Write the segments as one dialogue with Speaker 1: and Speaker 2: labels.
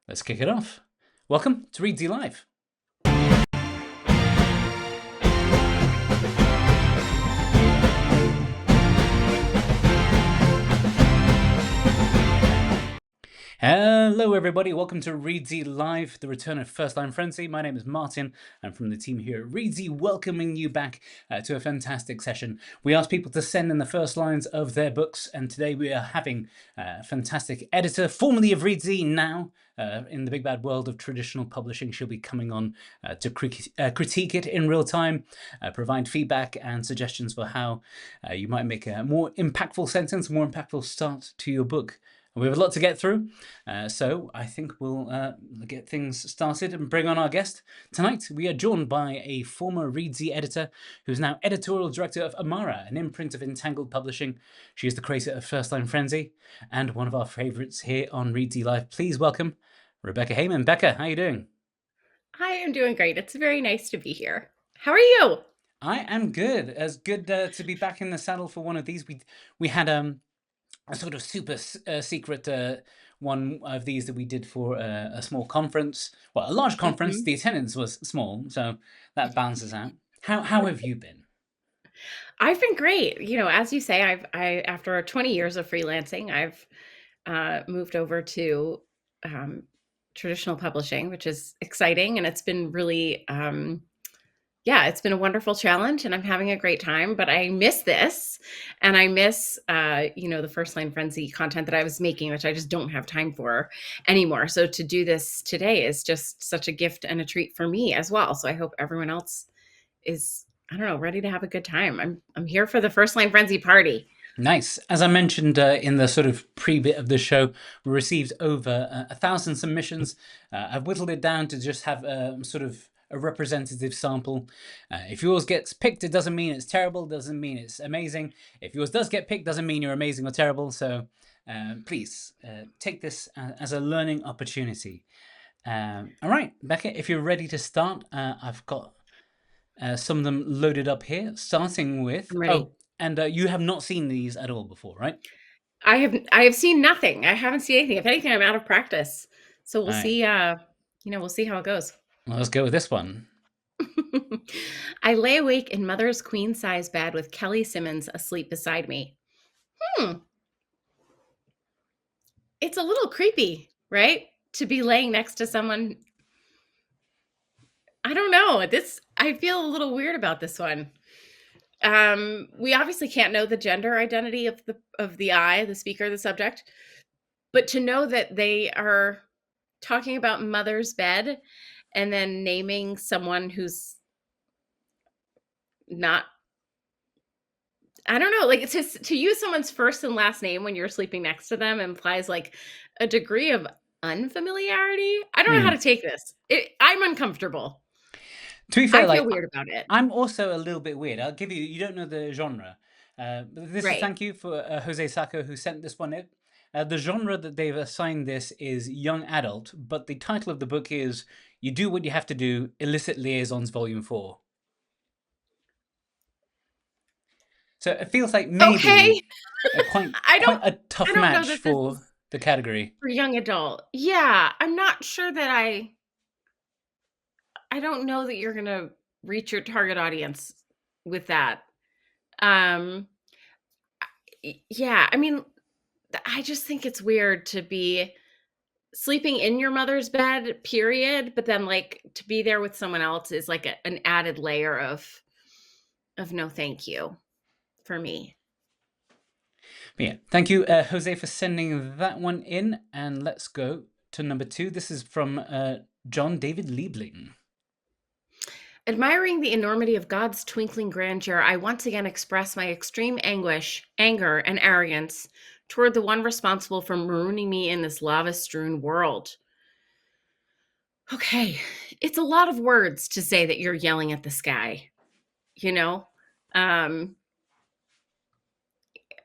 Speaker 1: Let's kick it off. Welcome to Reedsy Live. Hello, everybody. Welcome to Reedsy Live, the return of First Line Frenzy. My name is Martin. I'm from the team here at Reedsy, welcoming you back to a fantastic session. We asked people to send in the first lines of their books, and today we are having a fantastic editor, formerly of Reedsy, now in the big bad world of traditional publishing. She'll be coming on to critique it in real time, provide feedback and suggestions for how you might make a more impactful sentence, more impactful start to your book. We have a lot to get through, so I think we'll get things started and bring on our guest. Tonight, we are joined by a former Reedsy editor who's now editorial director of Amara, an imprint of Entangled Publishing. She is the creator of First Line Frenzy and one of our favourites here on Reedsy Live. Please welcome Rebecca Heyman. Becca, how are you doing?
Speaker 2: Hi, I'm doing great. It's very nice to be here. How are you?
Speaker 1: I am good. As good to be back in the saddle for one of these. We had a sort of super secret one of these that we did for a small conference. Well, a large conference.
Speaker 2: Mhm.
Speaker 1: The attendance was small, so that balances out. How have you been?
Speaker 2: I've been great. As you say, I after 20 years of freelancing, I've moved over to um, traditional publishing, which is exciting, and it's been really yeah, it's been a wonderful challenge and I'm having a great time, but I miss this and I miss the first line frenzy content that I was making, which I just don't have time for anymore. So to do this today is just such a gift and a treat for me as well. So I hope everyone else is, I don't know, ready to have a good time. I'm here for the first line frenzy party.
Speaker 1: Nice. As I mentioned in the sort of pre-bit of the show, we received over 1,000 submissions. I've whittled it down to just have sort of a representative sample. If yours gets picked, it doesn't mean it's terrible, doesn't mean it's amazing. If yours does get picked, doesn't mean you're amazing or terrible. So please take this as a learning opportunity. All right, Becca, if you're ready to start, I've got some of them loaded up here, starting with...
Speaker 2: I'm ready.
Speaker 1: Oh, and you have not seen these at all before, right?
Speaker 2: I have seen nothing. I haven't seen anything. If anything, I'm out of practice. So we'll
Speaker 1: All right,
Speaker 2: see we'll see how it goes.
Speaker 1: well, let's go with this one.
Speaker 2: I lay awake in mother's queen size bed with Kelly Simmons asleep beside me. Hmm. It's a little creepy, right? To be laying next to someone. I don't know. I feel a little weird about this one. We obviously can't know the gender identity of the speaker, the subject, but to know that they are talking about mother's bed and then naming someone who's not, I don't know, like it's to use someone's first and last name when you're sleeping next to them implies like a degree of unfamiliarity. I don't know how to
Speaker 1: Hmm.
Speaker 2: take this. I'm uncomfortable.
Speaker 1: To be fair,
Speaker 2: I
Speaker 1: like
Speaker 2: feel weird about it.
Speaker 1: I'm also a little bit weird. I'll give you. You don't know the genre. But this is
Speaker 2: Right.
Speaker 1: thank you for Jose Sacco who sent this one in. The genre that they've assigned this is young adult, but the title of the book is "You Do What You Have to Do: Illicit Liaisons, Volume 4." So it feels like
Speaker 2: Okay.
Speaker 1: maybe a quite
Speaker 2: I
Speaker 1: quite
Speaker 2: don't
Speaker 1: a
Speaker 2: I
Speaker 1: tough
Speaker 2: don't know
Speaker 1: match
Speaker 2: that this is
Speaker 1: for the category.
Speaker 2: for young adult. Yeah, I'm not sure that I don't know that you're going to reach your target audience with that. Um yeah, I mean, I just think it's weird to be sleeping in your mother's bed, period, but then like to be there with someone else is like an added layer of no thank you for me.
Speaker 1: But yeah, thank you, Jose, for sending that one in. And let's go to number 2. This is from John David Liebling.
Speaker 2: Admiring the enormity of God's twinkling grandeur, I once again express my extreme anguish, anger, and arrogance toward the one responsible for marooning me in this lava strewn world. Okay, it's a lot of words to say that you're yelling at the sky, you know? Um,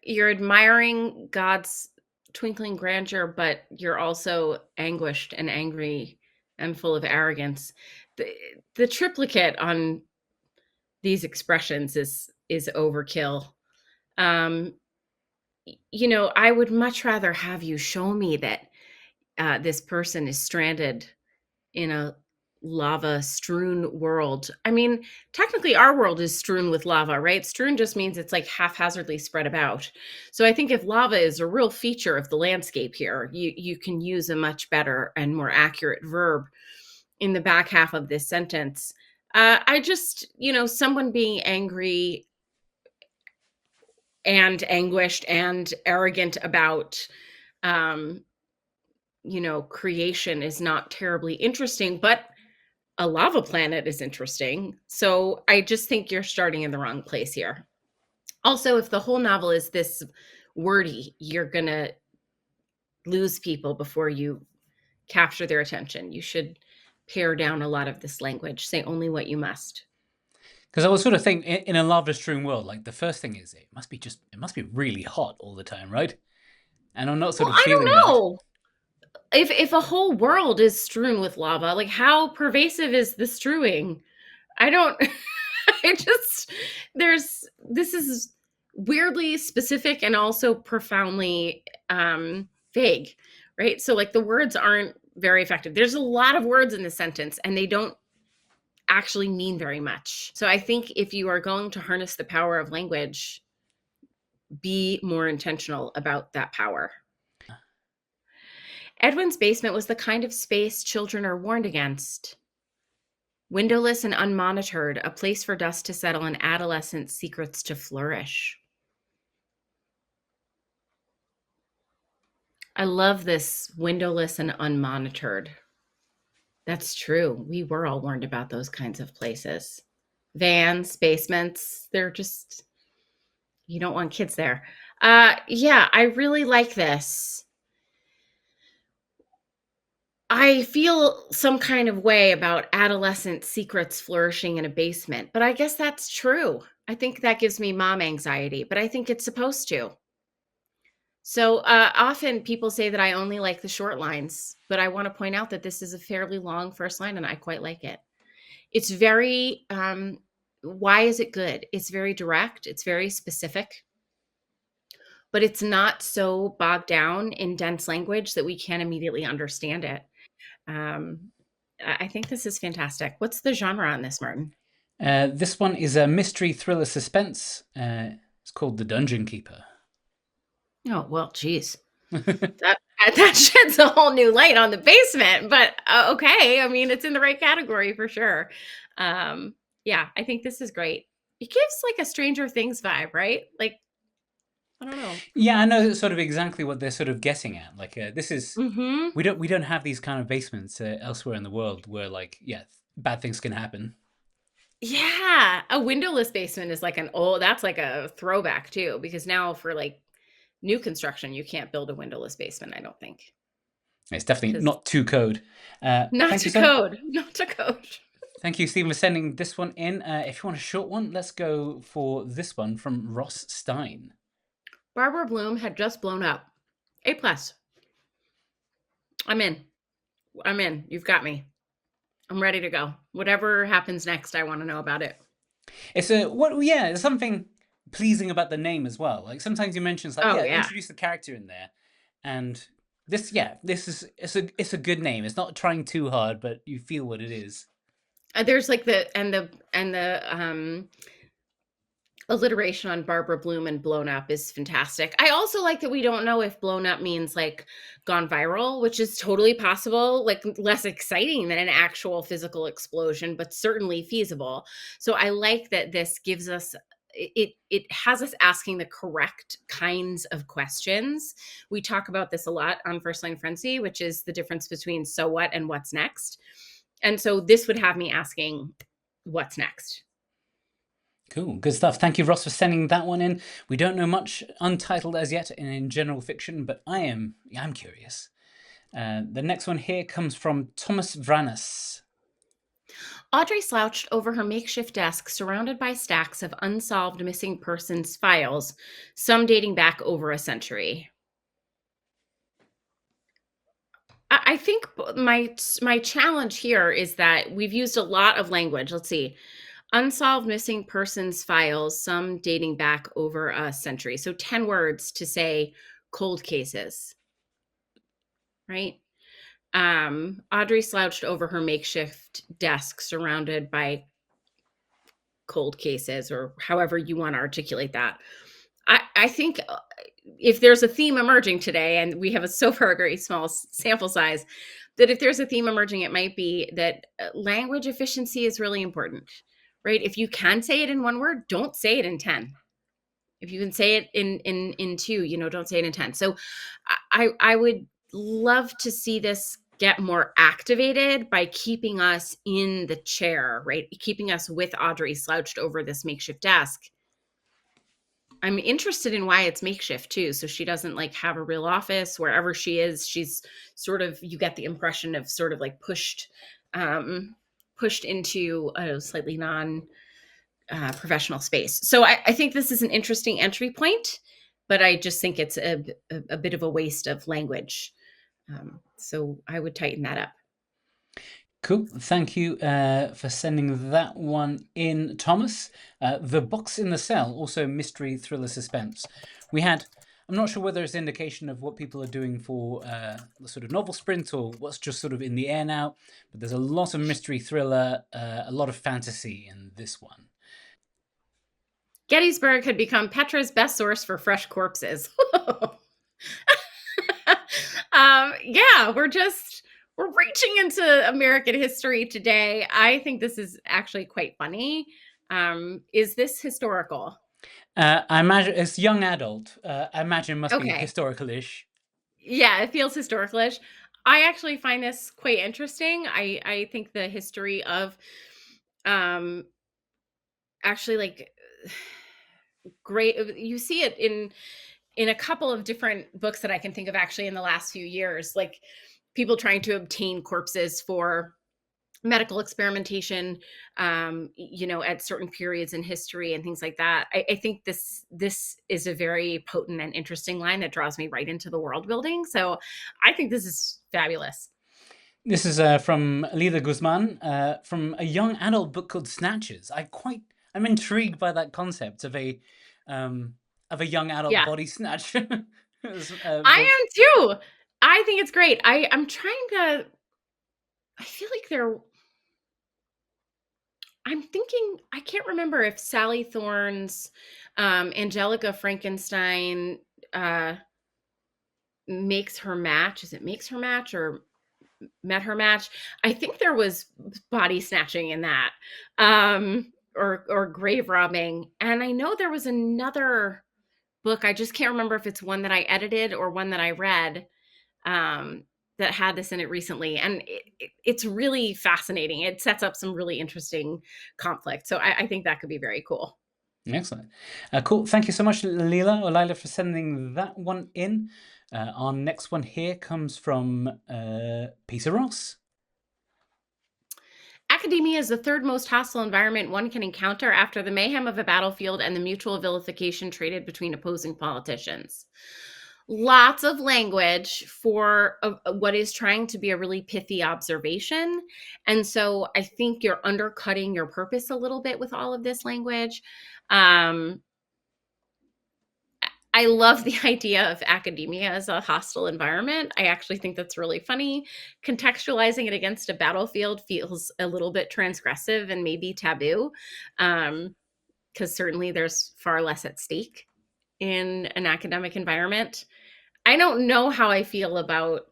Speaker 2: you're admiring God's twinkling grandeur, but you're also anguished and angry and full of arrogance. The, the triplicate on these expressions is overkill. I would much rather have you show me that this person is stranded in a lava strewn world. I mean, technically our world is strewn with lava, right? Strewn just means it's like haphazardly spread about. So I think if lava is a real feature of the landscape here, you can use a much better and more accurate verb in the back half of this sentence. I just, someone being angry and anguished and arrogant about um creation is not terribly interesting, but a lava planet is interesting. So I just think you're starting in the wrong place here. Also, if the whole novel is this wordy, you're going to lose people before you capture their attention. You should pare down a lot of this language. Say only what you must.
Speaker 1: Because I was sort of thinking, in a lava-strewn world, like the first thing is it must be really hot all the time, right? And I'm not sort
Speaker 2: Well,
Speaker 1: of
Speaker 2: I don't
Speaker 1: feeling that.
Speaker 2: know. If a whole world is strewn with lava, like how pervasive is the strewing? I don't I just this is weirdly specific and also profoundly vague, right? So like the words aren't very effective. There's a lot of words in the sentence and they don't actually mean very much. So I think if you are going to harness the power of language, be more intentional about that power. Edwin's basement was the kind of space children are warned against. Windowless and unmonitored, a place for dust to settle and adolescent secrets to flourish. I love this windowless and unmonitored. That's true. We were all warned about those kinds of places. Vans, basements, they're just, you don't want kids there. Yeah, I really like this. I feel some kind of way about adolescent secrets flourishing in a basement, but I guess that's true. I think that gives me mom anxiety, but I think it's supposed to. So often people say that I only like the short lines, but I want to point out that this is a fairly long first line and I quite like it. It's very, why is it good? It's very direct, it's very specific, but it's not so bogged down in dense language that we can't immediately understand it. Um, I think this is fantastic. What's the genre on this, Martin?
Speaker 1: This one is a mystery thriller suspense. It's called The Dungeon Keeper.
Speaker 2: Oh, well, geez. That sheds a whole new light on the basement, but okay. I mean, it's in the right category for sure. Yeah, I think this is great. It gives like a Stranger Things vibe, right? Like, I don't know.
Speaker 1: Yeah, I know sort of exactly what they're sort of getting at. Like, this is
Speaker 2: Hmm.
Speaker 1: we don't have these kind of basements elsewhere in the world where like bad things can happen.
Speaker 2: Yeah, a windowless basement is like that's like a throwback too, because now for like new construction, you can't build a windowless basement, I don't think.
Speaker 1: It's definitely
Speaker 2: Because
Speaker 1: not to code.
Speaker 2: not
Speaker 1: Thank you
Speaker 2: to
Speaker 1: so
Speaker 2: code, not to code.
Speaker 1: Thank you, Stephen, for sending this one in. If you want a short one, let's go for this one from Ross Stein.
Speaker 2: Barbara Bloom had just blown up. A plus. I'm in. I'm in. You've got me. I'm ready to go. Whatever happens next, I want to know about it.
Speaker 1: It's there's something pleasing about the name as well. Like sometimes you mention it's like,
Speaker 2: Oh
Speaker 1: yeah,
Speaker 2: yeah.
Speaker 1: introduce the character in there. And this is it's a good name. It's not trying too hard, but you feel what it is.
Speaker 2: There's like the alliteration on Barbara Bloom and blown up is fantastic. I also like that we don't know if blown up means like gone viral, which is totally possible, like less exciting than an actual physical explosion, but certainly feasible. So I like that this gives us it has us asking the correct kinds of questions. We talk about this a lot on First Line Frenzy, which is the difference between so what and what's next. And so this would have me asking what's next.
Speaker 1: Cool, good stuff. Thank you, Ross, for sending that one in. We don't know much untitled as yet in general fiction, but I'm curious. The next one here comes from Thomas Vranas.
Speaker 2: Audrey slouched over her makeshift desk, surrounded by stacks of unsolved missing persons files, some dating back over a century. I think my challenge here is that we've used a lot of language. Let's see. Unsolved missing persons files, some dating back over a century. So 10 words to say cold cases, right? Audrey slouched over her makeshift desk surrounded by cold cases, or however you want to articulate that. I think if there's a theme emerging today, and we have a so far a very small sample size, that if there's a theme emerging, it might be that language efficiency is really important, right? If you can say it in one word, don't say it in 10. If you can say it in two, don't say it in 10. So I would love to see this get more activated by keeping us in the chair, right? Keeping us with Audrey slouched over this makeshift desk. I'm interested in why it's makeshift too. So she doesn't like have a real office. Wherever she is, she's sort of, you get the impression of sort of like pushed into a slightly non professional space. So I think this is an interesting entry point, but I just think it's a bit of a waste of language. So I would tighten that up.
Speaker 1: Cool. Thank you for sending that one in, Thomas. The Box in the Cell, also mystery, thriller, suspense. I'm not sure whether it's an indication of what people are doing for the sort of novel sprint or what's just sort of in the air now, but there's a lot of mystery, thriller, a lot of fantasy in this one.
Speaker 2: Gettysburg had become Petra's best source for fresh corpses. Yeah, we're reaching into American history today. I think this is actually quite funny. Is this historical?
Speaker 1: I imagine it's young adult. I imagine it must be
Speaker 2: Okay.
Speaker 1: historical-ish.
Speaker 2: Yeah, it feels historical-ish. I actually find this quite interesting. I think the history of actually like great, you see it in a couple of different books that I can think of actually in the last few years, like people trying to obtain corpses for medical experimentation, at certain periods in history and things like that. I think this is a very potent and interesting line that draws me right into the world building. So I think this is fabulous.
Speaker 1: This is from Alida Guzman, from a young adult book called Snatches. I'm intrigued by that concept of a young adult
Speaker 2: Yeah,
Speaker 1: body snatch.
Speaker 2: I am too. I think it's great. I'm trying to. I feel like I'm thinking, I can't remember if Sally Thorne's Angelica Frankenstein makes her match. Is it makes her match or met her match? I think there was body snatching in that, or grave robbing. And I know there was another book. I just can't remember if it's one that I edited or one that I read, that had this in it recently. And it's really fascinating. It sets up some really interesting conflict. So I think that could be very cool.
Speaker 1: Excellent. Cool. Thank you so much, Lila, for sending that one in. Our next one here comes from Peter Ross.
Speaker 2: Academia is the third most hostile environment one can encounter after the mayhem of a battlefield and the mutual vilification traded between opposing politicians. Lots of language for what is trying to be a really pithy observation. And so I think you're undercutting your purpose a little bit with all of this language. I love the idea of academia as a hostile environment. I actually think that's really funny. Contextualizing it against a battlefield feels a little bit transgressive and maybe taboo, because certainly there's far less at stake in an academic environment. I don't know how I feel about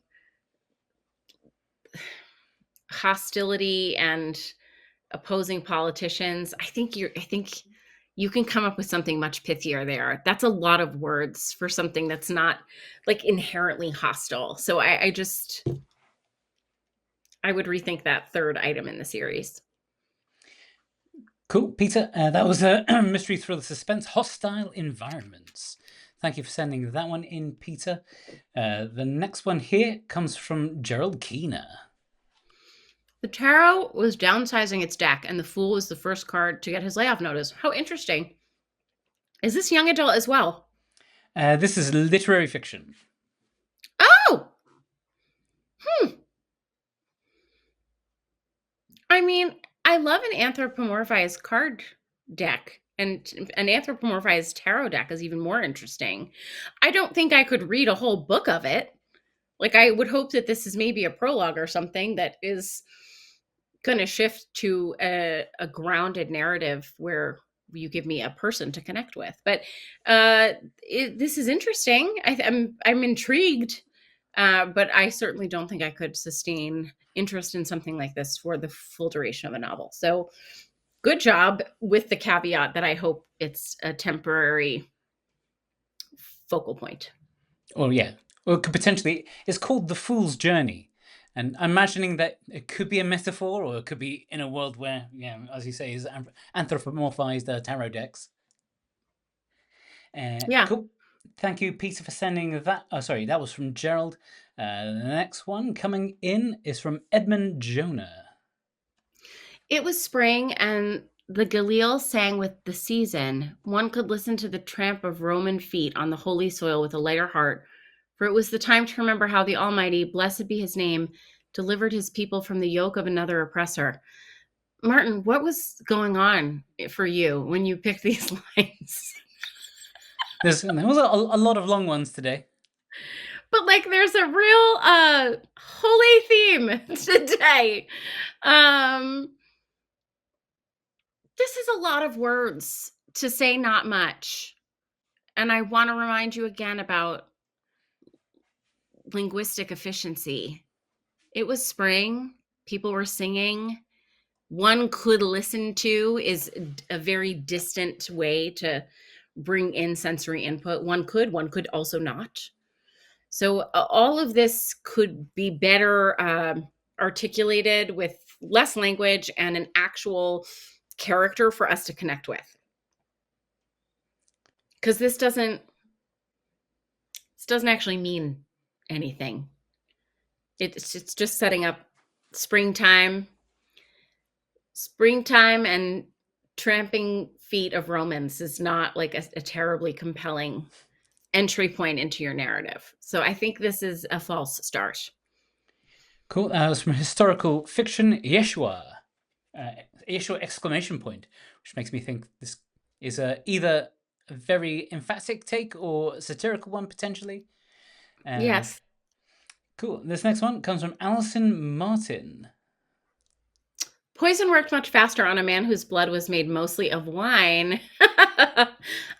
Speaker 2: hostility and opposing politicians. I think you can come up with something much pithier there. That's a lot of words for something that's not like inherently hostile. So I would rethink that third item in the series.
Speaker 1: Cool, Peter. That was a mystery, thriller, suspense, hostile environments. Thank you for sending that one in, Peter. The next one here comes from Gerald Keener.
Speaker 2: The tarot was downsizing its deck, and the Fool was the first card to get his layoff notice. How interesting. Is this young adult as well?
Speaker 1: This is literary fiction.
Speaker 2: Oh! I mean, I love an anthropomorphized card deck, and an anthropomorphized tarot deck is even more interesting. I don't think I could read a whole book of it, Like, I would hope that this is maybe a prologue or something that is going to shift to a grounded narrative where you give me a person to connect with. But this is interesting. I'm intrigued, but I certainly don't think I could sustain interest in something like this for the full duration of a novel. So good job, with the caveat that I hope it's a temporary focal point.
Speaker 1: Or yeah, or it could potentially. It's called The Fool's Journey, and I'm imagining that it could be a metaphor, or it could be in a world where, yeah, as you say, is anthropomorphized tarot decks.
Speaker 2: Yeah.
Speaker 1: Cool. Thank you, Peter, for sending that. Oh, sorry, that was from Gerald. The next one coming in is from Edmund Jonah.
Speaker 2: It was spring, and the Galil sang with the season. One could listen to the tramp of Roman feet on the holy soil with a lighter heart, for it was the time to remember how the Almighty, blessed be his name, delivered his people from the yoke of another oppressor. Martin, what was going on for you when you picked these lines?
Speaker 1: There was a lot of long ones today.
Speaker 2: But like, there's a real holy theme today. This is a lot of words to say not much. And I want to remind you again about linguistic efficiency. It was spring, people were singing. One could listen to is a very distant way to bring in sensory input. One could also not. So all of this could be better articulated with less language and an actual character for us to connect with. Because this doesn't actually mean anything. It's just setting up springtime and tramping feet of Romans is not like a terribly compelling entry point into your narrative. So I think this is a false start.
Speaker 1: Cool. That was from historical fiction Yeshua. Yeshua exclamation point, which makes me think this is either a very emphatic take or satirical one potentially.
Speaker 2: Yes.
Speaker 1: Cool. This next one comes from Alison Martin.
Speaker 2: Poison worked much faster on a man whose blood was made mostly of wine. I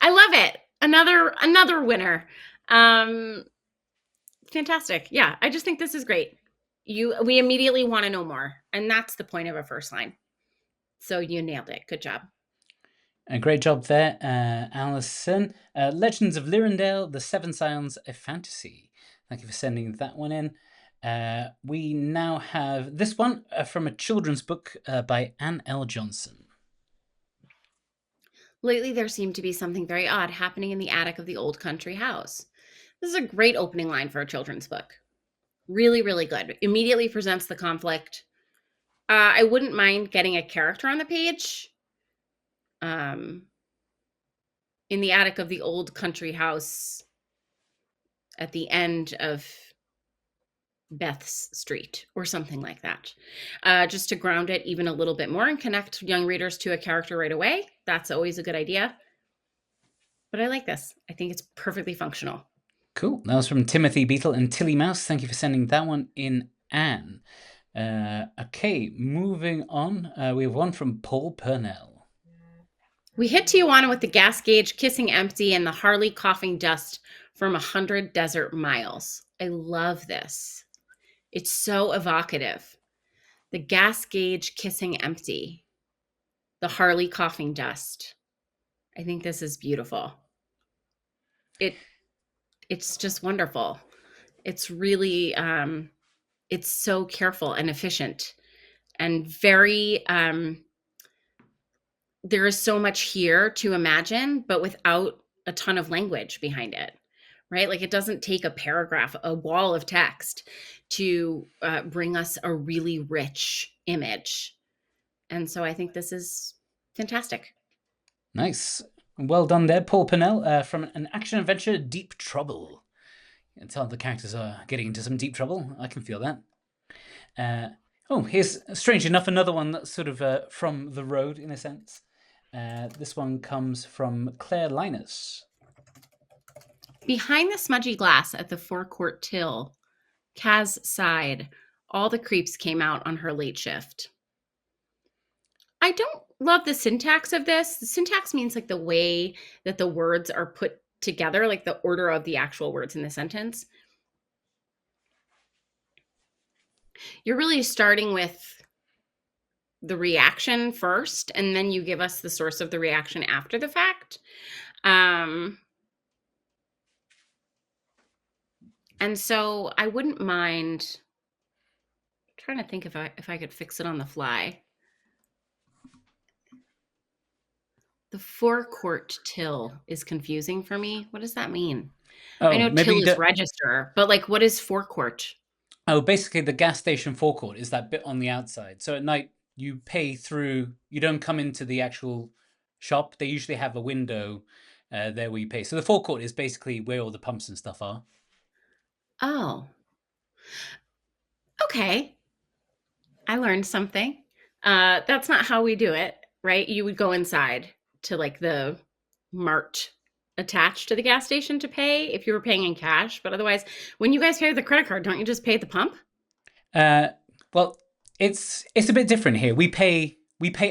Speaker 2: love it. Another winner. Fantastic. Yeah, I just think this is great. We immediately want to know more, and that's the point of a first line. So you nailed it. Good job.
Speaker 1: A great job there, Alison. Legends of Lyrindale, The Seven Scions, a Fantasy. Thank you for sending that one in. We now have this one from a children's book by Anne L. Johnson.
Speaker 2: Lately, there seemed to be something very odd happening in the attic of the old country house. This is a great opening line for a children's book. Really, really good. Immediately presents the conflict. I wouldn't mind getting a character on the page. In the attic of the old country house at the end of Beth's Street or something like that. Just to ground it even a little bit more and connect young readers to a character right away. That's always a good idea. But I like this. I think it's perfectly functional.
Speaker 1: Cool. That was from Timothy Beetle and Tilly Mouse. Thank you for sending that one in, Anne. Okay, moving on. We have one from Paul Purnell.
Speaker 2: We hit Tijuana with the gas gauge kissing empty and the Harley coughing dust from 100 desert miles. I love this. It's so evocative. The gas gauge kissing empty, the Harley coughing dust. I think this is beautiful. It's just wonderful. It's really it's so careful and efficient and very there is so much here to imagine, but without a ton of language behind it, right? Like, it doesn't take a paragraph, a wall of text to bring us a really rich image. And so I think this is fantastic.
Speaker 1: Nice. Well done there, Paul Purnell, from an action adventure, Deep Trouble. You can tell the characters are getting into some deep trouble. I can feel that. Here's, strangely enough, another one that's sort of from the road, in a sense. This one comes from Claire Linus.
Speaker 2: Behind the smudgy glass at the forecourt till Kaz sighed. All the creeps came out on her late shift. I don't love the syntax of this. The syntax means like the way that the words are put together, like the order of the actual words in the sentence. You're really starting with the reaction first, and then you give us the source of the reaction after the fact. And so I wouldn't mind trying to think if I could fix it on the fly. The forecourt till is confusing for me. What does that mean? I
Speaker 1: Oh,
Speaker 2: know
Speaker 1: maybe
Speaker 2: till
Speaker 1: you
Speaker 2: is
Speaker 1: don't.
Speaker 2: register, but like what is forecourt?
Speaker 1: Oh, basically, the gas station forecourt is that bit on the outside. So at night, you pay through, you don't come into the actual shop. They usually have a window there where you pay. So the forecourt is basically where all the pumps and stuff are.
Speaker 2: Oh, okay. I learned something. That's not how we do it, right? You would go inside to like the mart attached to the gas station to pay if you were paying in cash. But otherwise, when you guys pay with the credit card, don't you just pay at the pump?
Speaker 1: Uh, well, it's a bit different here. We pay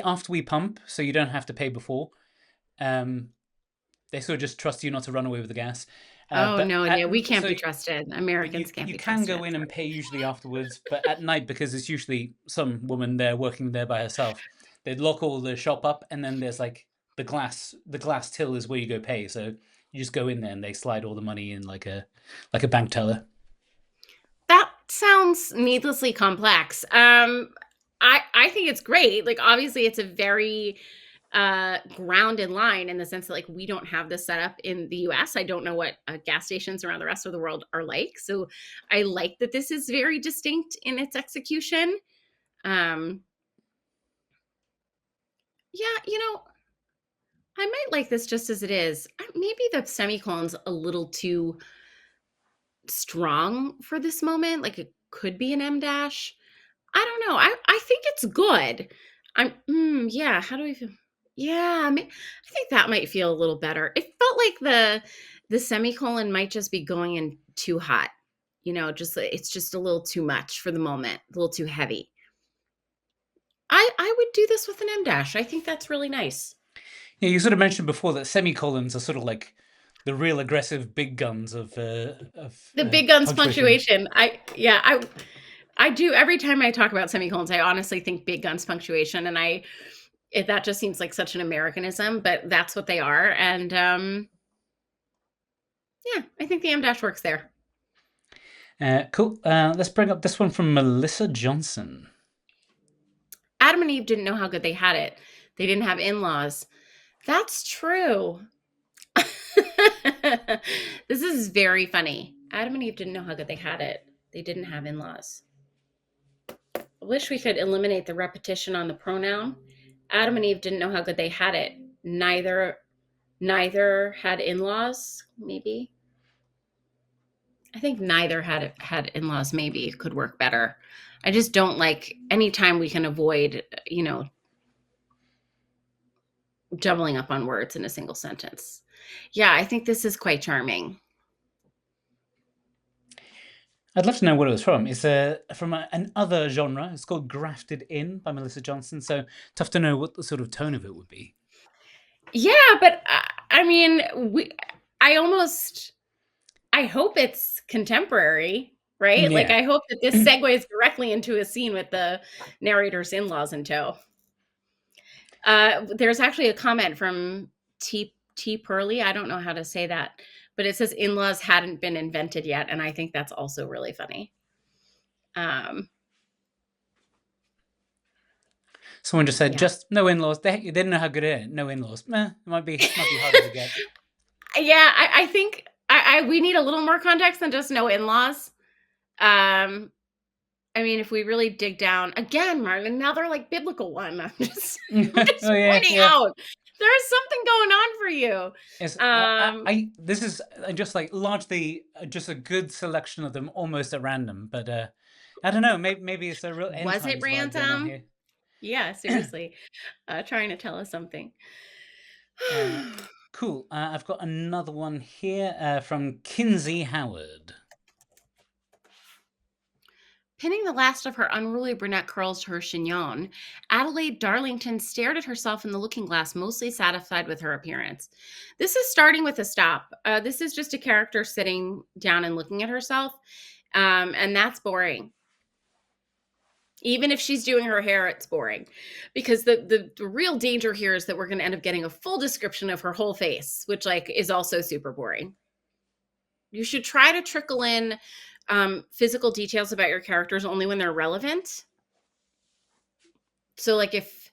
Speaker 1: after we pump, so you don't have to pay before. Um, they sort of just trust you not to run away with the gas.
Speaker 2: Oh
Speaker 1: But
Speaker 2: no,
Speaker 1: at
Speaker 2: yeah, we can't
Speaker 1: so
Speaker 2: be trusted.
Speaker 1: but you
Speaker 2: Americans can't
Speaker 1: you
Speaker 2: be
Speaker 1: can
Speaker 2: trusted.
Speaker 1: go in and pay usually afterwards. But at night, because it's usually some woman there working there by herself, they'd lock all the shop up, and then there's like the glass till is where you go pay. So you just go in there and they slide all the money in like a bank teller.
Speaker 2: That sounds needlessly complex. I think it's great. Like obviously it's a very grounded line in the sense that like we don't have this set up in the US. I don't know what gas stations around the rest of the world are like. So I like that this is very distinct in its execution. Um yeah, I might like this just as it is. Maybe the semicolon's a little too strong for this moment. Like it could be an M dash. I don't know. I think it's good. Yeah, how do I feel? Yeah, I think that might feel a little better. It felt like the semicolon might just be going in too hot. Just it's just a little too much for the moment, a little too heavy. I would do this with an M dash. I think that's really nice.
Speaker 1: Yeah, you sort of mentioned before that semicolons are sort of like the real aggressive big guns
Speaker 2: The big guns
Speaker 1: punctuation.
Speaker 2: punctuation. I do every time I talk about semicolons, I honestly think big guns punctuation, and that just seems like such an Americanism, but that's what they are. And yeah, I think the M dash works there.
Speaker 1: Cool. Let's bring up this one from Melissa Johnson.
Speaker 2: Adam and Eve didn't know how good they had it. They didn't have in-laws. That's true. This is very funny. Adam and Eve didn't know how good they had it. They didn't have in-laws. I wish we could eliminate the repetition on the pronoun. Adam and Eve didn't know how good they had it. Neither had in-laws, maybe. I think neither had in-laws maybe could work better. I just don't like anytime we can avoid, doubling up on words in a single sentence. Yeah, I think this is quite charming.
Speaker 1: I'd love to know what it was from. It's from an other genre. It's called Grafted In by Melissa Johnson. So tough to know what the sort of tone of it would be.
Speaker 2: Yeah, but I mean, I hope it's contemporary, right? Like,
Speaker 1: Yeah.
Speaker 2: I hope that this segues directly into a scene with the narrator's in-laws in tow. There's actually a comment from T Pearly. I don't know how to say that, but it says in-laws hadn't been invented yet, and I think that's also really funny.
Speaker 1: Someone just said,
Speaker 2: Yeah.
Speaker 1: just no in-laws. They didn't know how good it is. No in-laws. It might be harder to get.
Speaker 2: Yeah, I think we need a little more context than just no in-laws. I mean, if we really dig down again, Martin, another like biblical one. I'm just
Speaker 1: Oh yeah,
Speaker 2: pointing
Speaker 1: yeah.
Speaker 2: out there's something going on for you.
Speaker 1: It's,
Speaker 2: Um,
Speaker 1: this is just like largely just a good selection of them, almost at random. But I don't know. Maybe it's a real end
Speaker 2: was it
Speaker 1: times vibe going on
Speaker 2: random?
Speaker 1: here.
Speaker 2: Yeah, seriously. Trying to tell us something.
Speaker 1: Cool. I've got another one here from Kinsey Howard.
Speaker 2: Pinning the last of her unruly brunette curls to her chignon, Adelaide Darlington stared at herself in the looking glass, mostly satisfied with her appearance. This is starting with a stop. This is just a character sitting down and looking at herself, and that's boring. Even if she's doing her hair, it's boring, because the real danger here is that we're going to end up getting a full description of her whole face, which like is also super boring. You should try to trickle in physical details about your characters only when they're relevant. So like if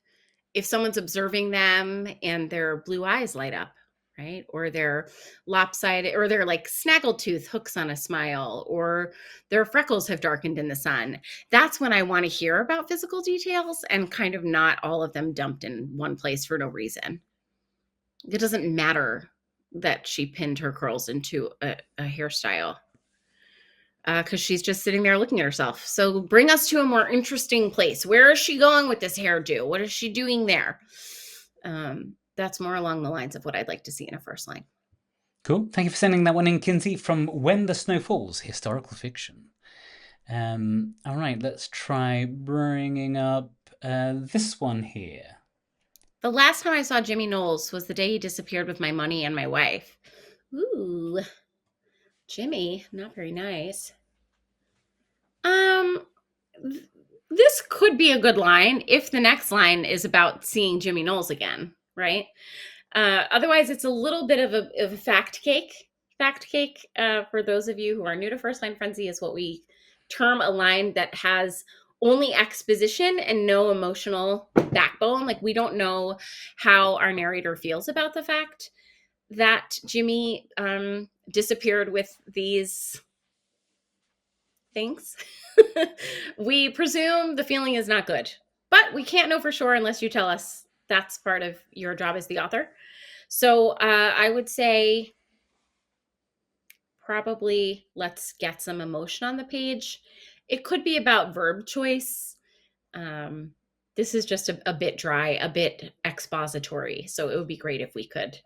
Speaker 2: someone's observing them and their blue eyes light up, right? Or their lopsided, or their like snaggletooth hooks on a smile, or their freckles have darkened in the sun. That's when I want to hear about physical details, and kind of not all of them dumped in one place for no reason. It doesn't matter that she pinned her curls into a hairstyle, because she's just sitting there looking at herself. So bring us to a more interesting place. Where is she going with this hairdo? What is she doing there? That's more along the lines of what I'd like to see in a first line.
Speaker 1: Cool. Thank you for sending that one in, Kinsey, from When the Snow Falls, historical fiction. All right, let's try bringing up this one here.
Speaker 2: The last time I saw Jimmy Knowles was the day he disappeared with my money and my wife. Ooh, Jimmy, not very nice. This could be a good line if the next line is about seeing Jimmy Knowles again, right? Otherwise, it's a little bit of a fact cake. Fact cake, for those of you who are new to First Line Frenzy, is what we term a line that has only exposition and no emotional backbone. Like, we don't know how our narrator feels about the fact that Jimmy disappeared with these things. We presume the feeling is not good, but we can't know for sure unless you tell us. That's part of your job as the author. So I would say probably let's get some emotion on the page. It could be about verb choice. This is just a bit dry, a bit expository. So it would be great if we could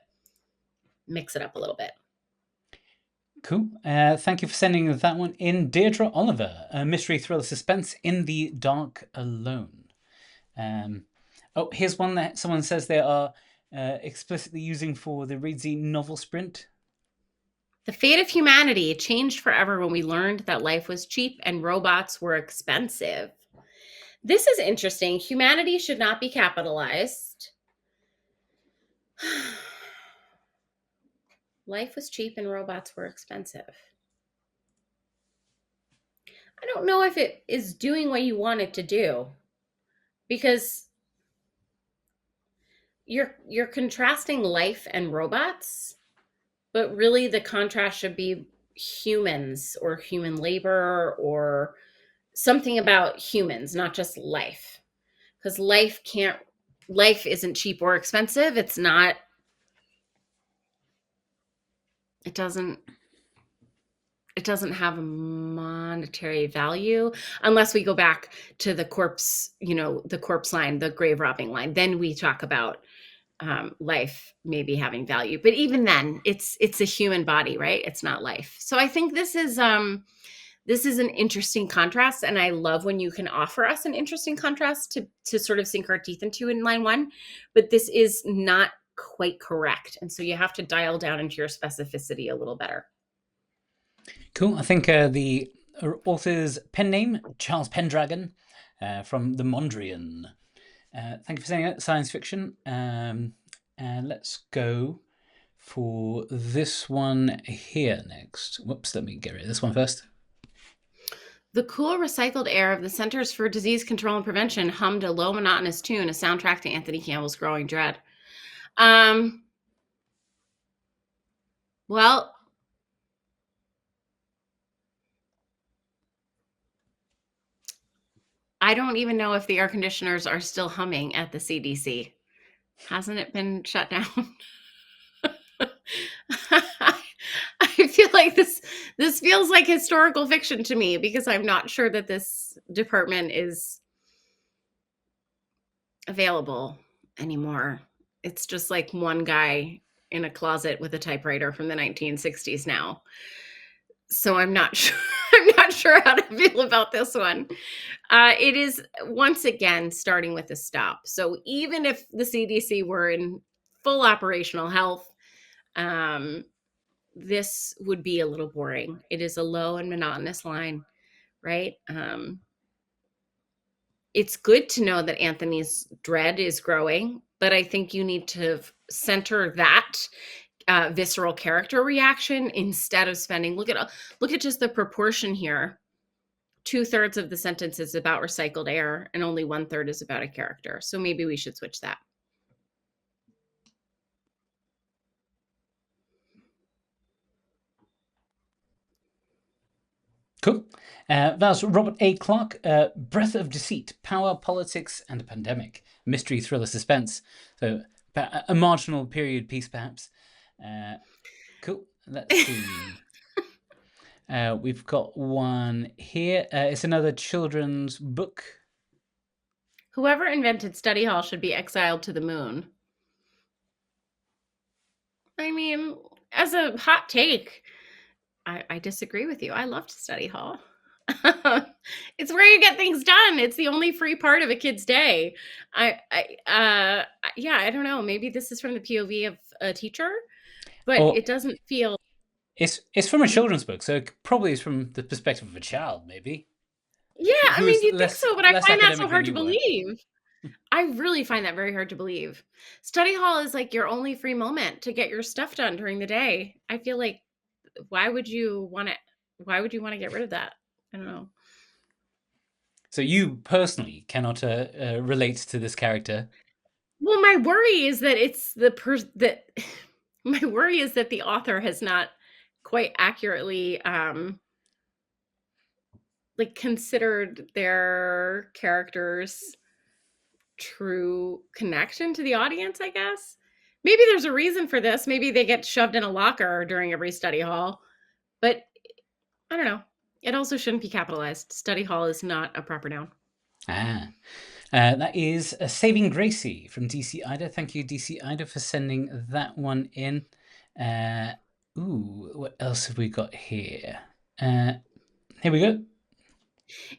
Speaker 2: mix it up a little bit.
Speaker 1: Cool. Thank you for sending that one in. Deirdre Oliver, mystery thriller suspense in the dark alone. Oh, here's one that someone says they are explicitly using for the Reedsy novel sprint.
Speaker 2: The fate of humanity changed forever when we learned that life was cheap and robots were expensive. This is interesting. Humanity should not be capitalized. Life was cheap and robots were expensive. I don't know if it is doing what you want it to do, because you're contrasting life and robots, but really the contrast should be humans or human labor or something about humans, not just life. Because life isn't cheap or expensive. It doesn't have a monetary value unless we go back to the corpse line, the grave robbing line. Then we talk about life maybe having value. But even then, it's a human body, right? It's not life. So I think this is an interesting contrast, and I love when you can offer us an interesting contrast to sort of sink our teeth into in line one. But this is not quite correct, and so you have to dial down into your specificity a little better.
Speaker 1: Cool. I think the author's pen name, Charles Pendragon, from the Mondrian. Thank you for saying it. Science fiction. And let's go for this one here next. Whoops, let me get rid of this one first.
Speaker 2: The cool, recycled air of the Centers for Disease Control and Prevention hummed a low, monotonous tune, a soundtrack to Anthony Campbell's Growing Dread. Well, I don't even know if the air conditioners are still humming at the CDC. Hasn't it been shut down? I feel like this feels like historical fiction to me, because I'm not sure that this department is available anymore. It's just like one guy in a closet with a typewriter from the 1960s now. So I'm not sure sure how to feel about this one. It is once again starting with a stop. So even if the CDC were in full operational health, um, this would be a little boring. It is a low and monotonous line, right? It's good to know that Anthony's dread is growing, but I think you need to center that visceral character reaction instead of spending. Look at just the proportion here. 2/3 of the sentence is about recycled air, and only 1/3 is about a character. So maybe we should switch that.
Speaker 1: Cool. That's Robert A. Clark. Breath of Deceit, Power, Politics, and a Pandemic. Mystery, thriller, suspense. So a marginal period piece, perhaps. Cool. Let's see. We've got one here. It's another children's book.
Speaker 2: Whoever invented study hall should be exiled to the moon. I mean, as a hot take, I disagree with you. I loved study hall. It's where you get things done. It's the only free part of a kid's day. Yeah, I don't know. Maybe this is from the POV of a teacher, but
Speaker 1: Or
Speaker 2: it doesn't feel.
Speaker 1: it's from a children's book, so it probably is from the perspective of a child, maybe.
Speaker 2: Yeah, I
Speaker 1: Who
Speaker 2: mean,
Speaker 1: is
Speaker 2: you'd think so, but I
Speaker 1: less
Speaker 2: find that so
Speaker 1: academic than
Speaker 2: hard to
Speaker 1: you were.
Speaker 2: believe. I really find that very hard to believe. Study hall is like your only free moment to get your stuff done during the day. I feel like why would you want to get rid of that? I don't know.
Speaker 1: So you personally cannot relate to this character.
Speaker 2: Well, my worry is that it's that my worry is that the author has not quite accurately like considered their characters' true connection to the audience, I guess. Maybe there's a reason for this. Maybe they get shoved in a locker during every study hall, but I don't know. It also shouldn't be capitalized. Study hall is not a proper noun.
Speaker 1: Ah. That is Saving Gracie from DC Ida. Thank you, DC Ida, for sending that one in. What else have we got here? Here we go.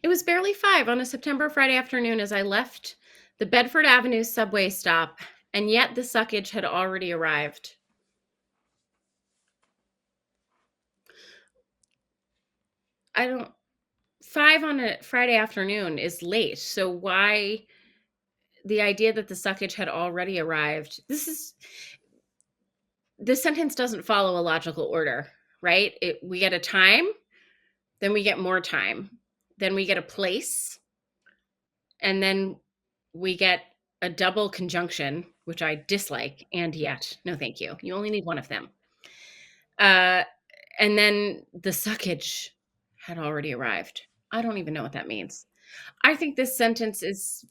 Speaker 2: It was barely 5 on a September Friday afternoon as I left the Bedford Avenue subway stop, and yet the suckage had already arrived. I don't 5 on a Friday afternoon is late. So why the idea that the suckage had already arrived? This sentence doesn't follow a logical order, right? We get a time, then we get more time, then we get a place, and then we get a double conjunction, which I dislike, and yet. No, thank you. You only need one of them. And then the suckage had already arrived. I don't even know what that means. I think this sentence is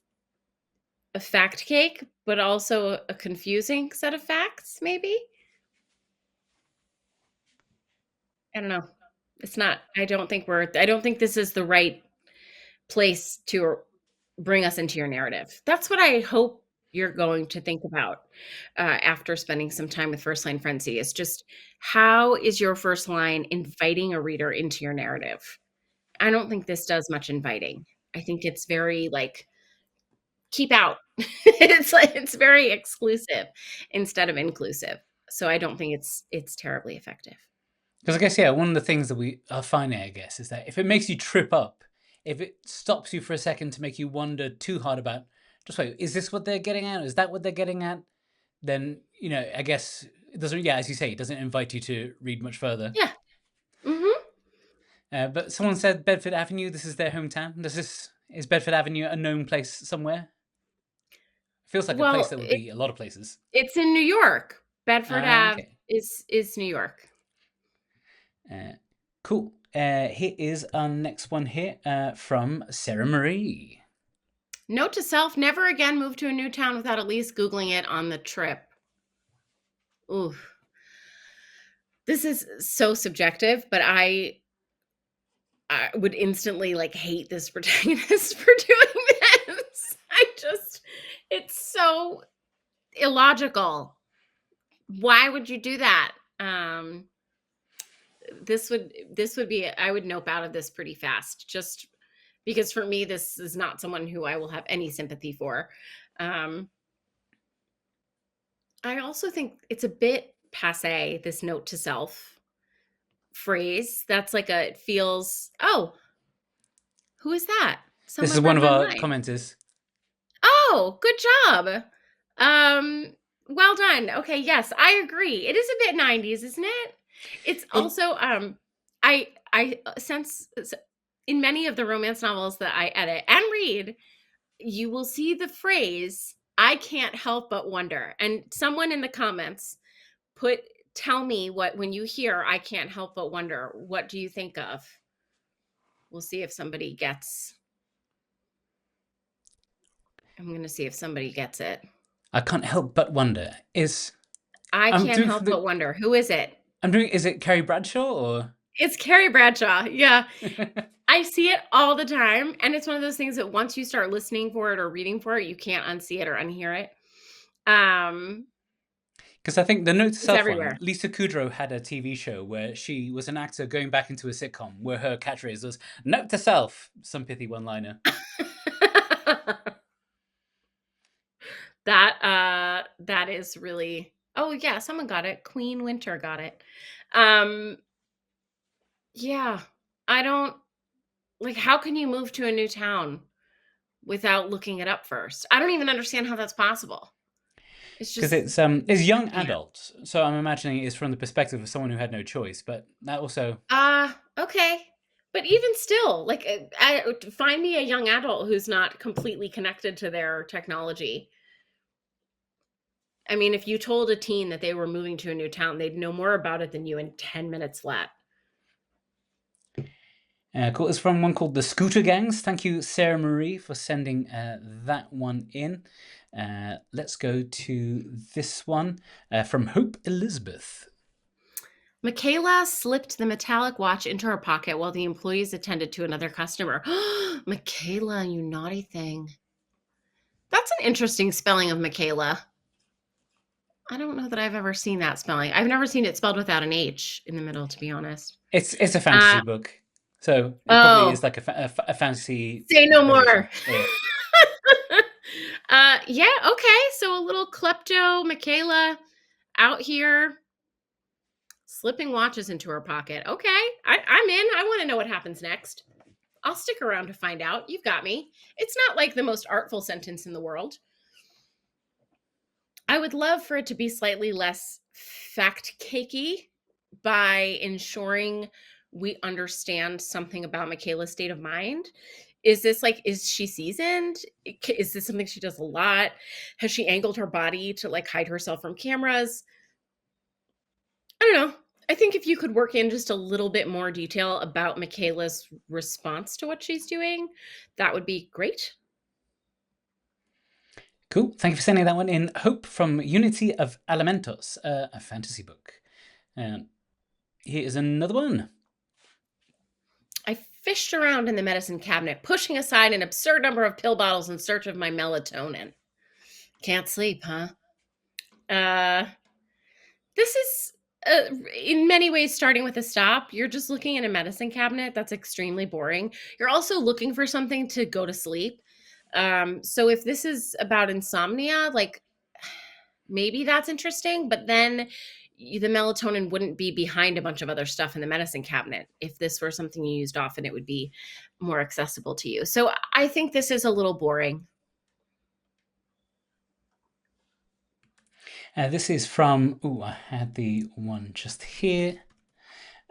Speaker 2: a fact cake, but also a confusing set of facts, maybe. I don't know. It's not. I don't think this is the right place to bring us into your narrative. That's what I hope you're going to think about after spending some time with First Line Frenzy is just how is your first line inviting a reader into your narrative? I don't think this does much inviting. I think it's very like keep out. It's very exclusive instead of inclusive. So I don't think it's terribly effective.
Speaker 1: Because I guess, yeah, one of the things that we are finding, I guess, is that if it makes you trip up, if it stops you for a second to make you wonder too hard about, just wait, is this what they're getting at? Is that what they're getting at? Then, I guess it doesn't, yeah, as you say, it doesn't invite you to read much further.
Speaker 2: Yeah. Mm-hmm.
Speaker 1: But someone said Bedford Avenue, this is their hometown. Is Bedford Avenue a known place somewhere? Feels like a place
Speaker 2: Well,
Speaker 1: that would be a lot of places.
Speaker 2: it's in New York. Bedford Ave
Speaker 1: Okay.
Speaker 2: is New York.
Speaker 1: Cool. Here is our next one here from Sarah Marie.
Speaker 2: Note to self, never again move to a new town without at least Googling it on the trip. Ooh. This is so subjective, but I would instantly like hate this protagonist for doing this. It's so illogical. Why would you do that? this would be, I would nope out of this pretty fast, just because for me this is not someone who I will have any sympathy for. Um, I also think it's a bit passe, this note to self phrase. That's like it feels, oh, who is that?
Speaker 1: This is
Speaker 2: Someone
Speaker 1: one
Speaker 2: read
Speaker 1: of
Speaker 2: my
Speaker 1: our
Speaker 2: mind.
Speaker 1: commenters.
Speaker 2: Oh, good job. Um, well done. Okay, yes, I agree. It is a bit 90s, isn't it? It's
Speaker 1: It,
Speaker 2: also I sense in many of the romance novels that I edit and read, you will see the phrase "I can't help but wonder." And someone in the comments put tell me what when you hear "I can't help but wonder," what do you think of? We'll see if somebody gets I'm going to see if somebody gets it.
Speaker 1: I can't help but wonder. Is
Speaker 2: I
Speaker 1: I'm
Speaker 2: can't
Speaker 1: doing for
Speaker 2: help
Speaker 1: the
Speaker 2: but wonder. Who is it?
Speaker 1: I'm doing. Is it Carrie Bradshaw or?
Speaker 2: It's Carrie Bradshaw. Yeah. I see it all the time. And it's one of those things that once you start listening for it or reading for it, you can't unsee it or unhear it.
Speaker 1: Because I think the note to
Speaker 2: It's
Speaker 1: self one,
Speaker 2: everywhere.
Speaker 1: Lisa Kudrow had a TV show where she was an actor going back into a sitcom where her catchphrase was "note to self," some pithy one-liner.
Speaker 2: That is really, oh yeah, someone got it. Queen Winter got it. Um yeah. I don't like, how can you move to a new town without looking it up first? I don't even understand how that's possible. It's
Speaker 1: Because
Speaker 2: just
Speaker 1: it's young
Speaker 2: yeah.
Speaker 1: adults, so I'm imagining it's from the perspective of someone who had no choice. But that also,
Speaker 2: Okay. But even still, like, find me a young adult who's not completely connected to their technology. I mean, if you told a teen that they were moving to a new town, they'd know more about it than you in 10 minutes flat.
Speaker 1: cool. It's from one called the Scooter Gangs. Thank you, Sarah Marie, for sending that one in. Let's go to this one from Hope Elizabeth.
Speaker 2: Michaela slipped the metallic watch into her pocket while the employees attended to another customer. Michaela, you naughty thing. That's an interesting spelling of Michaela. I don't know that I've ever seen that spelling. I've never seen it spelled without an H in the middle, to be honest.
Speaker 1: It's a
Speaker 2: Uh,
Speaker 1: fantasy book, so it probably is
Speaker 2: oh,
Speaker 1: like a fantasy
Speaker 2: say no
Speaker 1: variation.
Speaker 2: more.
Speaker 1: Yeah.
Speaker 2: Yeah, okay. So a little klepto Michaela out here slipping watches into her pocket. Okay, I'm in. I want to know what happens next. I'll stick around to find out. You've got me. It's not like the most artful sentence in the world. I would love for it to be slightly less fact cakey by ensuring we understand something about Michaela's state of mind. Is this like, is she seasoned? Is this something she does a lot? Has she angled her body to like hide herself from cameras? I don't know. I think if you could work in just a little bit more detail about Michaela's response to what she's doing, that would be great.
Speaker 1: Cool. Thank you for sending that one in. Hope from Unity of Elementos, a fantasy book. Here is another one.
Speaker 2: I fished around in the medicine cabinet, pushing aside an absurd number of pill bottles in search of my melatonin. Can't sleep, huh? Uh, this is in many ways starting with a stop. You're just looking in a medicine cabinet. That's extremely boring. You're also looking for something to go to sleep. So if this is about insomnia, like maybe that's interesting, but then the melatonin wouldn't be behind a bunch of other stuff in the medicine cabinet. If this were something you used often, it would be more accessible to you. So I think this is a little boring.
Speaker 1: This is from, I had the one just here.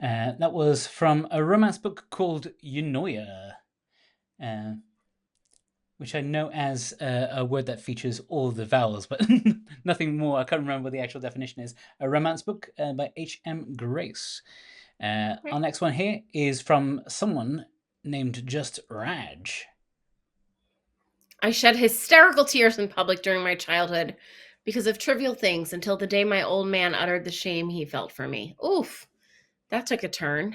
Speaker 1: That was from a romance book called Eunoia, which I know as a word that features all the vowels, but nothing more. I can't remember what the actual definition is. A romance book by H.M. Grace. Our next one here is from someone named just Raj.
Speaker 2: I shed hysterical tears in public during my childhood because of trivial things until the day my old man uttered the shame he felt for me. Oof, that took a turn.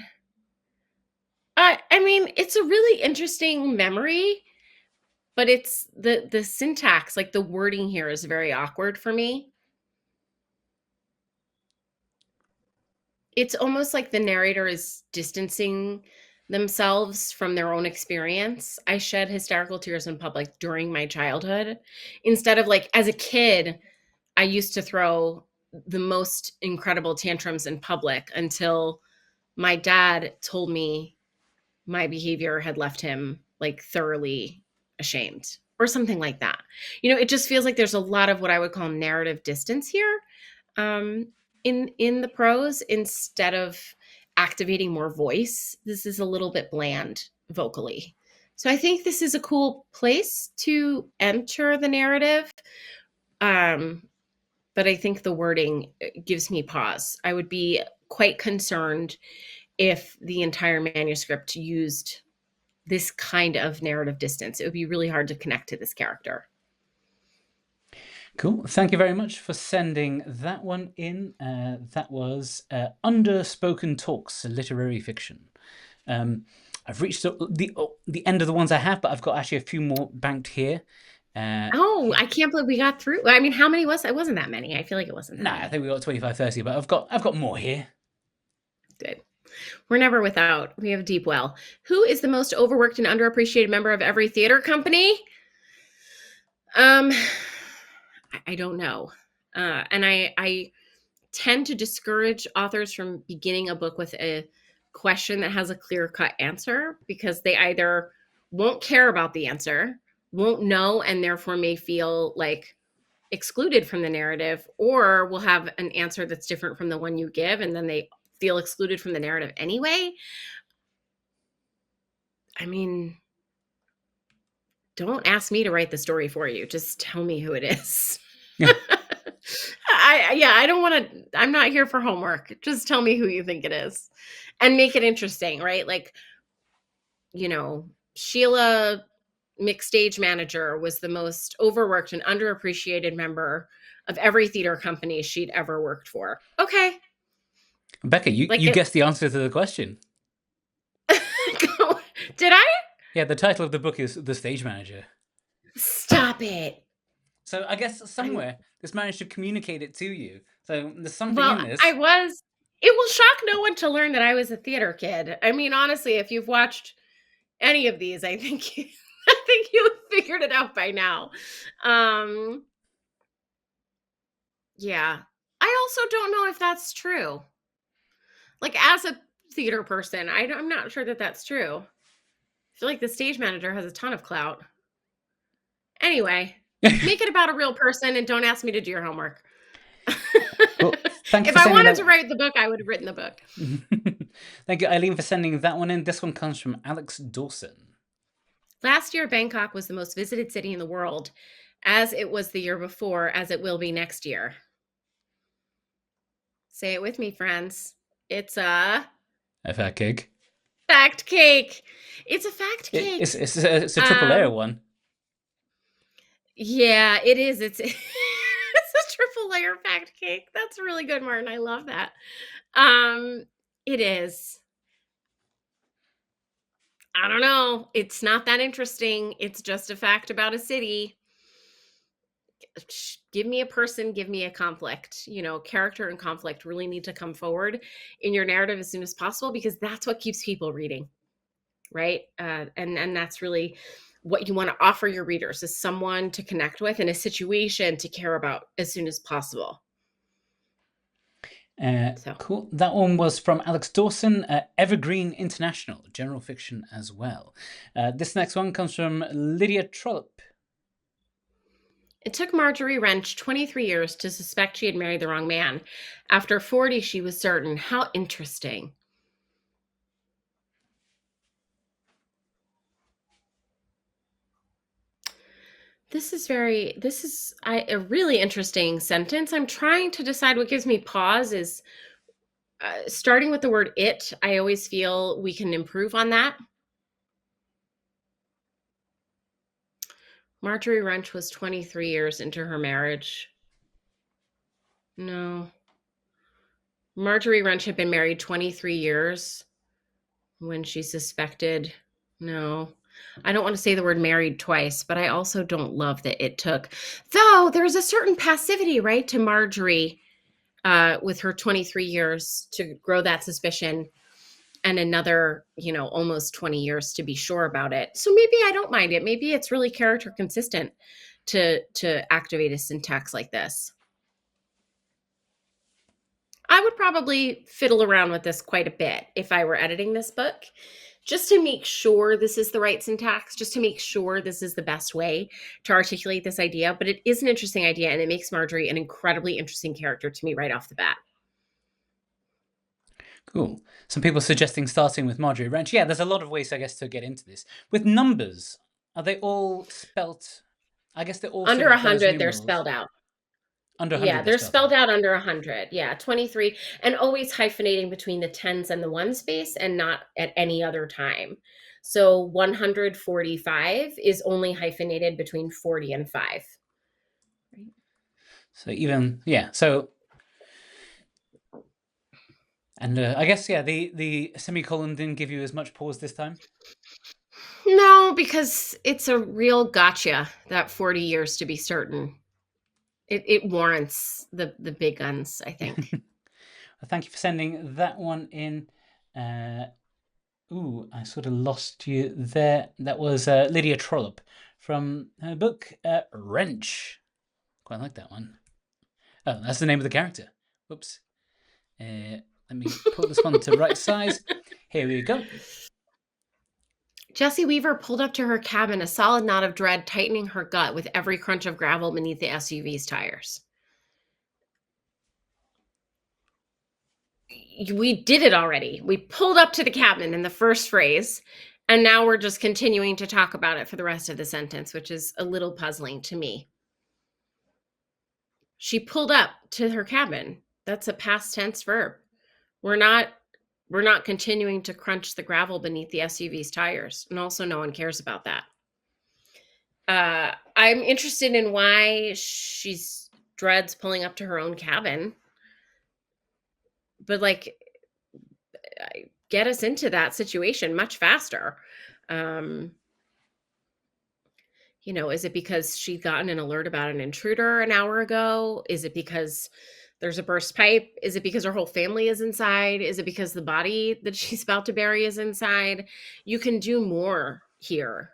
Speaker 2: I mean, it's a really interesting memory, but it's the syntax, like the wording here is very awkward for me. it's almost like the narrator is distancing themselves from their own experience. I shed hysterical tears in public during my childhood. Instead of like as a kid, I used to throw the most incredible tantrums in public until my dad told me my behavior had left him like thoroughly ashamed or something like that. It just feels like there's a lot of what I would call narrative distance here, um, in the prose instead of activating more voice. This is a little bit bland vocally. So I think this is a cool place to enter the narrative. Um, but I think the wording gives me pause. I would be quite concerned if the entire manuscript used this kind of narrative distance. It would be really hard to connect to this character.
Speaker 1: Cool. Thank you very much for sending that one in. That was Underspoken Talks, literary fiction. I've reached the end of the ones I have, but I've got actually a few more banked here.
Speaker 2: I can't believe we got through. I mean, how many was it? Wasn't that many. I feel like it wasn't that many.
Speaker 1: I think we got 25, 30, but I've got more here.
Speaker 2: Good. We're never without. We have a deep well. Who is the most overworked and underappreciated member of every theater company? I don't know. And I tend to discourage authors from beginning a book with a question that has a clear-cut answer, because they either won't care about the answer, won't know, and therefore may feel like excluded from the narrative, or will have an answer that's different from the one you give, and then they feel excluded from the narrative anyway. I mean, don't ask me to write the story for you. Just tell me who it is. I don't want to, I'm not here for homework. Just tell me who you think it is and make it interesting, right? Like, Sheila McStage Manager was the most overworked and underappreciated member of every theater company she'd ever worked for. Okay.
Speaker 1: Rebecca, you guessed the answer to the question.
Speaker 2: Did I?
Speaker 1: Yeah, the title of the book is The Stage Manager.
Speaker 2: Stop it.
Speaker 1: So I guess somewhere this managed to communicate it to you. So there's something in this.
Speaker 2: It will shock no one to learn that I was a theater kid. I mean, honestly, if you've watched any of these, I think you figured it out by now. Yeah. I also don't know if that's true. Like, as a theater person, I'm not sure that that's true. I feel like the stage manager has a ton of clout. Anyway, make it about a real person and don't ask me to do your homework.
Speaker 1: Well,
Speaker 2: if I wanted to write the book, I would have written the book.
Speaker 1: Thank you, Eileen, for sending that one in. This one comes from Alex Dawson.
Speaker 2: Last year, Bangkok was the most visited city in the world, as it was the year before, as it will be next year. Say it with me, friends. It's a
Speaker 1: fact cake.
Speaker 2: Fact cake. It's a fact cake.
Speaker 1: It's a triple layer one.
Speaker 2: Yeah, it is. It's a triple layer fact cake. That's really good, Martin. I love that. It is. I don't know. It's not that interesting. It's just a fact about a city. Give me a person, give me a conflict. Character and conflict really need to come forward in your narrative as soon as possible, because that's what keeps people reading, right? And that's really what you want to offer your readers, is someone to connect with and a situation to care about as soon as possible.
Speaker 1: Cool. That one was from Alex Dawson, Evergreen International, general fiction as well. This next one comes from Lydia Trollope.
Speaker 2: It took Marjorie Wrench 23 years to suspect she had married the wrong man. After 40, she was certain. How interesting. This is a really interesting sentence. I'm trying to decide what gives me pause is starting with the word it. I always feel we can improve on that. Marjorie Wrench was 23 years into her marriage. No. Marjorie Wrench had been married 23 years when she suspected. No. I don't want to say the word married twice, but I also don't love that it took. Though there's a certain passivity, right, to Marjorie. with her 23 years to grow that suspicion and another, almost 20 years to be sure about it. So maybe I don't mind it. Maybe it's really character consistent to activate a syntax like this. I would probably fiddle around with this quite a bit if I were editing this book, just to make sure this is the right syntax, just to make sure this is the best way to articulate this idea. But it is an interesting idea, and it makes Marjorie an incredibly interesting character to me right off the bat.
Speaker 1: Cool. Some people suggesting starting with Marjorie Wrench. Yeah, there's a lot of ways, I guess, to get into this. With numbers, are they all spelt? I guess they're all
Speaker 2: Under
Speaker 1: sort of those
Speaker 2: 100, they're
Speaker 1: numerals.
Speaker 2: spelled out.
Speaker 1: Under
Speaker 2: Yeah,
Speaker 1: 100,
Speaker 2: they're
Speaker 1: they're
Speaker 2: spelled
Speaker 1: out.
Speaker 2: out under 100. Yeah, 23, and always hyphenating between the tens and the one space, and not at any other time. So 145 is only hyphenated between 40 and 5. Right.
Speaker 1: So even, yeah, so, and I guess, yeah, the semicolon didn't give you as much pause this time.
Speaker 2: No, because it's a real gotcha, that 40 years to be certain. It warrants the big guns, I think.
Speaker 1: Well, thank you for sending that one in. Ooh, I sort of lost you there. That was Lydia Trollope from her book Wrench. Quite like that one. Oh, that's the name of the character. Whoops. Let me put this one to right size. Here we go.
Speaker 2: Jessie Weaver pulled up to her cabin, a solid knot of dread tightening her gut with every crunch of gravel beneath the SUV's tires. We did it already. We pulled up to the cabin in the first phrase, and now we're just continuing to talk about it for the rest of the sentence, which is a little puzzling to me. She pulled up to her cabin. That's a past tense verb. We're not continuing to crunch the gravel beneath the SUV's tires. And also, no one cares about that. I'm interested in why she's dreads pulling up to her own cabin. But get us into that situation much faster. Is it because she'd gotten an alert about an intruder an hour ago? Is it because there's a burst pipe? Is it because her whole family is inside? Is it because the body that she's about to bury is inside? You can do more here.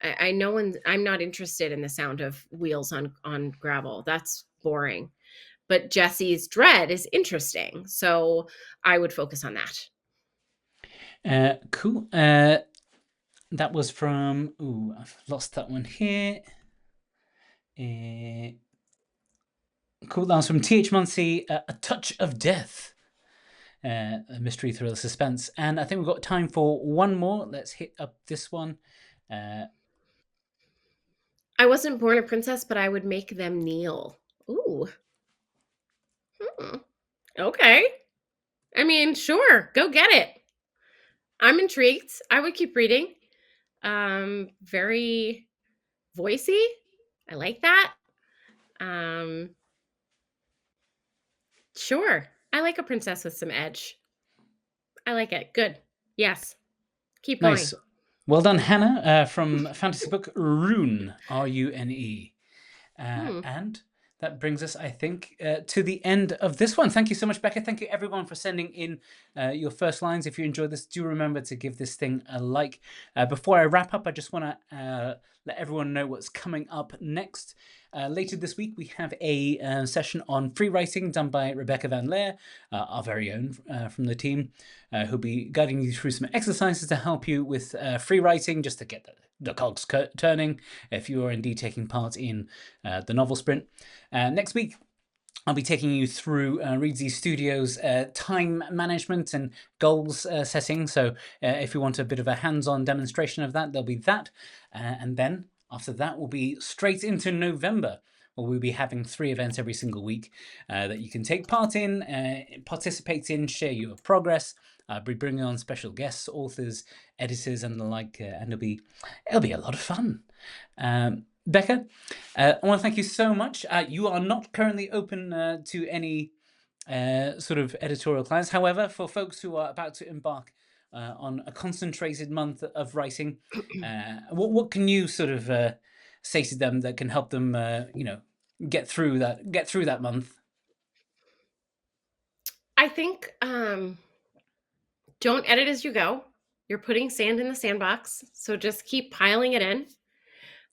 Speaker 2: I know, and I'm not interested in the sound of wheels on gravel. That's boring. But Jessie's dread is interesting. So I would focus on that.
Speaker 1: Cool. That was from, I've lost that one here. Cool, that was from T.H. Munsey, A Touch of Death. A mystery, thriller, suspense. And I think we've got time for one more. Let's hit up this one.
Speaker 2: I wasn't born a princess, but I would make them kneel. Ooh. Okay. I mean, sure, go get it. I'm intrigued. I would keep reading. Very voicey. I like that. Sure. I like a princess with some edge. I like it. Good. Yes. Keep going.
Speaker 1: Nice. Well done, Hannah, from fantasy book Rune, Rune. And that brings us, I think, to the end of this one. Thank you so much, Becca. Thank you, everyone, for sending in your first lines. If you enjoyed this, do remember to give this thing a like. Before I wrap up, I just want to let everyone know what's coming up next. Later this week, we have a session on free writing done by Rebecca Van Leer, our very own from the team, who'll be guiding you through some exercises to help you with free writing, just to get the cogs turning if you are indeed taking part in the novel sprint. Next week, I'll be taking you through Reedsy Studios' time management and goals setting. So if you want a bit of a hands-on demonstration of that, there'll be that. And then after that, we'll be straight into November, where we'll be having 3 events every single week that you can take part in, participate in, share your progress. I'll be bringing on special guests, authors, editors, and the like, and it'll be a lot of fun. Becca, I want to thank you so much. You are not currently open to any sort of editorial clients. However, for folks who are about to embark on a concentrated month of writing, what can you sort of say to them that can help them, get through that month?
Speaker 2: I think don't edit as you go. You're putting sand in the sandbox, so just keep piling it in.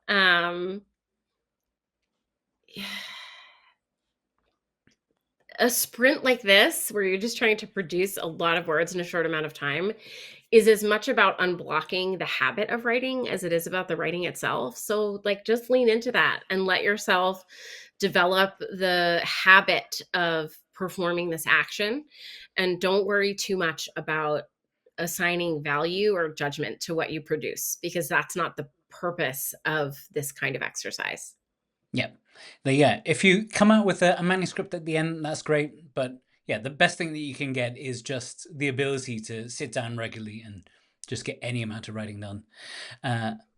Speaker 2: Um, a sprint like this, where you're just trying to produce a lot of words in a short amount of time, is as much about unblocking the habit of writing as it is about the writing itself. So, like, just lean into that and let yourself develop the habit of performing this action. And don't worry too much about assigning value or judgment to what you produce, because that's not the purpose of this kind of exercise.
Speaker 1: Yeah. Yeah, if you come out with a manuscript at the end, that's great. But yeah, the best thing that you can get is just the ability to sit down regularly and just get any amount of writing done.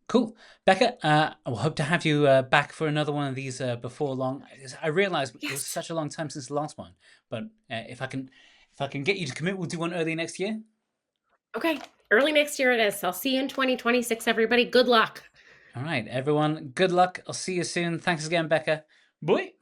Speaker 1: Cool. Becca, I will hope to have you back for another one of these before long. I realize it was
Speaker 2: Yes.
Speaker 1: such a long time since the last one, but if I can get you to commit, we'll do one early next year.
Speaker 2: Okay. Early next year it is. I'll see you in 2026, everybody. Good luck.
Speaker 1: All right, everyone, good luck. I'll see you soon. Thanks again, Becca. Bye.